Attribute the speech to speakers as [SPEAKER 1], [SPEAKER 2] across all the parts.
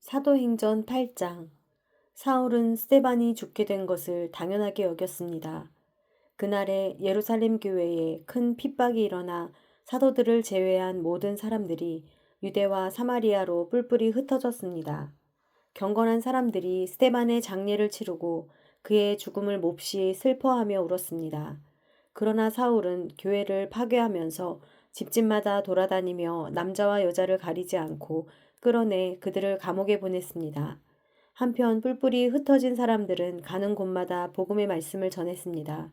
[SPEAKER 1] 사도행전 8장. 사울은 스데반이 죽게 된 것을 당연하게 여겼습니다. 그날에 예루살렘 교회에 큰 핍박이 일어나 사도들을 제외한 모든 사람들이 유대와 사마리아로 뿔뿔이 흩어졌습니다. 경건한 사람들이 스데반의 장례를 치르고 그의 죽음을 몹시 슬퍼하며 울었습니다. 그러나 사울은 교회를 파괴하면서 집집마다 돌아다니며 남자와 여자를 가리지 않고 끌어내 그들을 감옥에 보냈습니다. 한편 뿔뿔이 흩어진 사람들은 가는 곳마다 복음의 말씀을 전했습니다.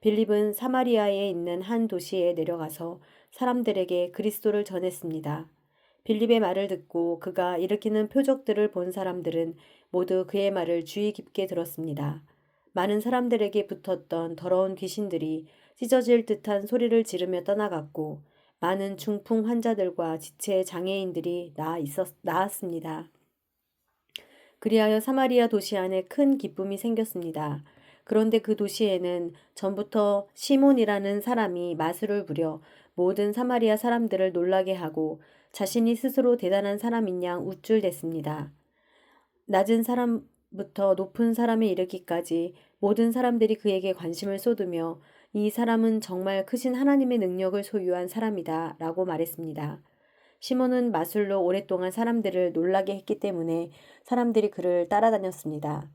[SPEAKER 1] 빌립은 사마리아에 있는 한 도시에 내려가서 사람들에게 그리스도를 전했습니다. 빌립의 말을 듣고 그가 일으키는 표적들을 본 사람들은 모두 그의 말을 주의 깊게 들었습니다. 많은 사람들에게 붙었던 더러운 귀신들이 찢어질 듯한 소리를 지르며 떠나갔고 많은 중풍 환자들과 지체 장애인들이 나았습니다. 그리하여 사마리아 도시 안에 큰 기쁨이 생겼습니다. 그런데 그 도시에는 전부터 시몬이라는 사람이 마술을 부려 모든 사마리아 사람들을 놀라게 하고 자신이 스스로 대단한 사람인 양 우쭐댔습니다. 낮은 사람부터 높은 사람에 이르기까지 모든 사람들이 그에게 관심을 쏟으며 이 사람은 정말 크신 하나님의 능력을 소유한 사람이다 라고 말했습니다. 시몬은 마술로 오랫동안 사람들을 놀라게 했기 때문에 사람들이 그를 따라다녔습니다.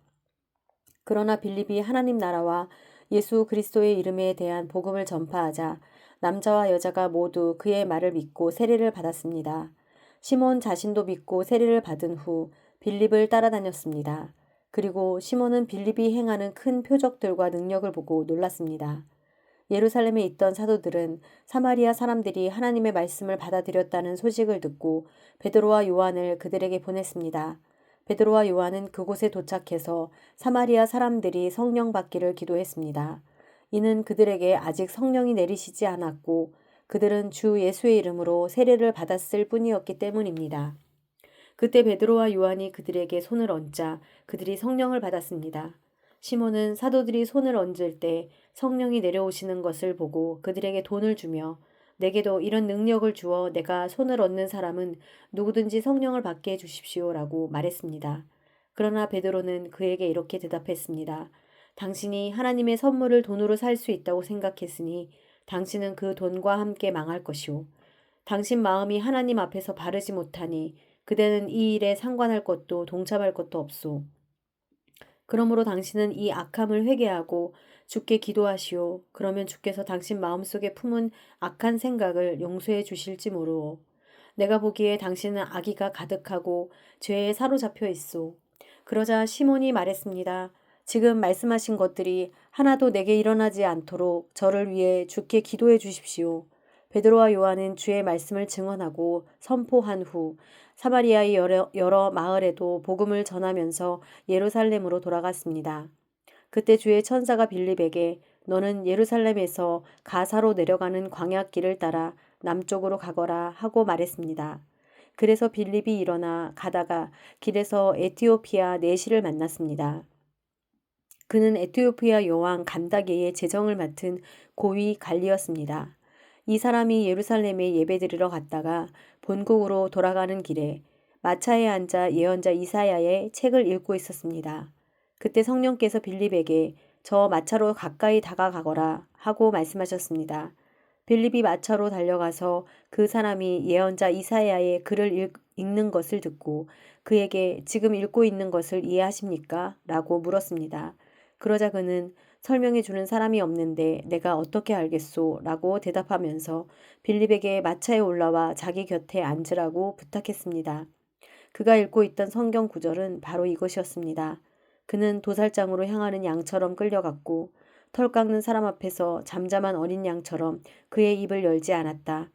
[SPEAKER 1] 그러나 빌립이 하나님 나라와 예수 그리스도의 이름에 대한 복음을 전파하자 남자와 여자가 모두 그의 말을 믿고 세례를 받았습니다. 시몬 자신도 믿고 세례를 받은 후 빌립을 따라다녔습니다. 그리고 시몬은 빌립이 행하는 큰 표적들과 능력을 보고 놀랐습니다. 예루살렘에 있던 사도들은 사마리아 사람들이 하나님의 말씀을 받아들였다는 소식을 듣고 베드로와 요한을 그들에게 보냈습니다. 베드로와 요한은 그곳에 도착해서 사마리아 사람들이 성령 받기를 기도했습니다. 이는 그들에게 아직 성령이 내리시지 않았고 그들은 주 예수의 이름으로 세례를 받았을 뿐이었기 때문입니다. 그때 베드로와 요한이 그들에게 손을 얹자 그들이 성령을 받았습니다. 시몬은 사도들이 손을 얹을 때 성령이 내려오시는 것을 보고 그들에게 돈을 주며 내게도 이런 능력을 주어 내가 손을 얹는 사람은 누구든지 성령을 받게 해주십시오라고 말했습니다. 그러나 베드로는 그에게 이렇게 대답했습니다. 당신이 하나님의 선물을 돈으로 살 수 있다고 생각했으니 당신은 그 돈과 함께 망할 것이오. 당신 마음이 하나님 앞에서 바르지 못하니 그대는 이 일에 상관할 것도 동참할 것도 없소. 그러므로 당신은 이 악함을 회개하고 주께 기도하시오. 그러면 주께서 당신 마음속에 품은 악한 생각을 용서해 주실지 모르오. 내가 보기에 당신은 악의가 가득하고 죄에 사로잡혀 있소. 그러자 시몬이 말했습니다. 지금 말씀하신 것들이 하나도 내게 일어나지 않도록 저를 위해 주께 기도해 주십시오. 베드로와 요한은 주의 말씀을 증언하고 선포한 후 사마리아의 여러 마을에도 복음을 전하면서 예루살렘으로 돌아갔습니다. 그때 주의 천사가 빌립에게 너는 예루살렘에서 가사로 내려가는 광야길을 따라 남쪽으로 가거라 하고 말했습니다. 그래서 빌립이 일어나 가다가 길에서 에티오피아 내시를 만났습니다. 그는 에티오피아 여왕 간다게의 재정을 맡은 고위 관리였습니다. 이 사람이 예루살렘에 예배드리러 갔다가 본국으로 돌아가는 길에 마차에 앉아 예언자 이사야의 책을 읽고 있었습니다. 그때 성령께서 빌립에게 저 마차로 가까이 다가가거라 하고 말씀하셨습니다. 빌립이 마차로 달려가서 그 사람이 예언자 이사야의 글을 읽는 것을 듣고 그에게 지금 읽고 있는 것을 이해하십니까? 라고 물었습니다. 그러자 그는 설명해 주는 사람이 없는데 내가 어떻게 알겠소? 라고 대답하면서 빌립에게 마차에 올라와 자기 곁에 앉으라고 부탁했습니다. 그가 읽고 있던 성경 구절은 바로 이것이었습니다. 그는 도살장으로 향하는 양처럼 끌려갔고 털 깎는 사람 앞에서 잠잠한 어린 양처럼 그의 입을 열지 않았다.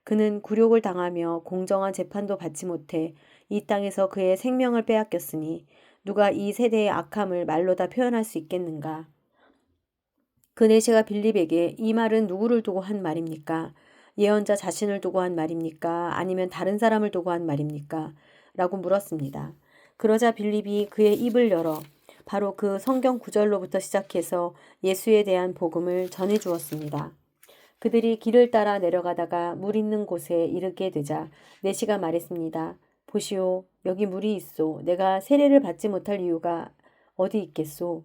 [SPEAKER 1] 그는 굴욕을 당하며 공정한 재판도 받지 못해 이 땅에서 그의 생명을 빼앗겼으니 누가 이 세대의 악함을 말로 다 표현할 수 있겠는가? 그네시가 빌립에게 이 말은 누구를 두고 한 말입니까? 예언자 자신을 두고 한 말입니까? 아니면 다른 사람을 두고 한 말입니까? 라고 물었습니다. 그러자 빌립이 그의 입을 열어 바로 그 성경 구절로부터 시작해서 예수에 대한 복음을 전해 주었습니다. 그들이 길을 따라 내려가다가 물 있는 곳에 이르게 되자 내시가 말했습니다. 보시오, 여기 물이 있소. 내가 세례를 받지 못할 이유가 어디 있겠소.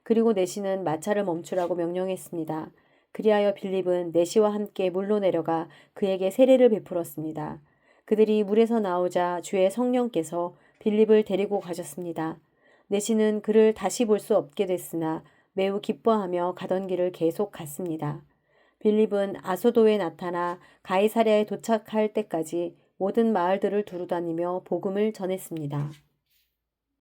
[SPEAKER 1] 그리고 내시는 마차를 멈추라고 명령했습니다. 그리하여 빌립은 내시와 함께 물로 내려가 그에게 세례를 베풀었습니다. 그들이 물에서 나오자 주의 성령께서 빌립을 데리고 가셨습니다. 내시는 그를 다시 볼 수 없게 됐으나 매우 기뻐하며 가던 길을 계속 갔습니다. 빌립은 아소도에 나타나 가이사랴에 도착할 때까지 모든 마을들을 두루다니며 복음을 전했습니다.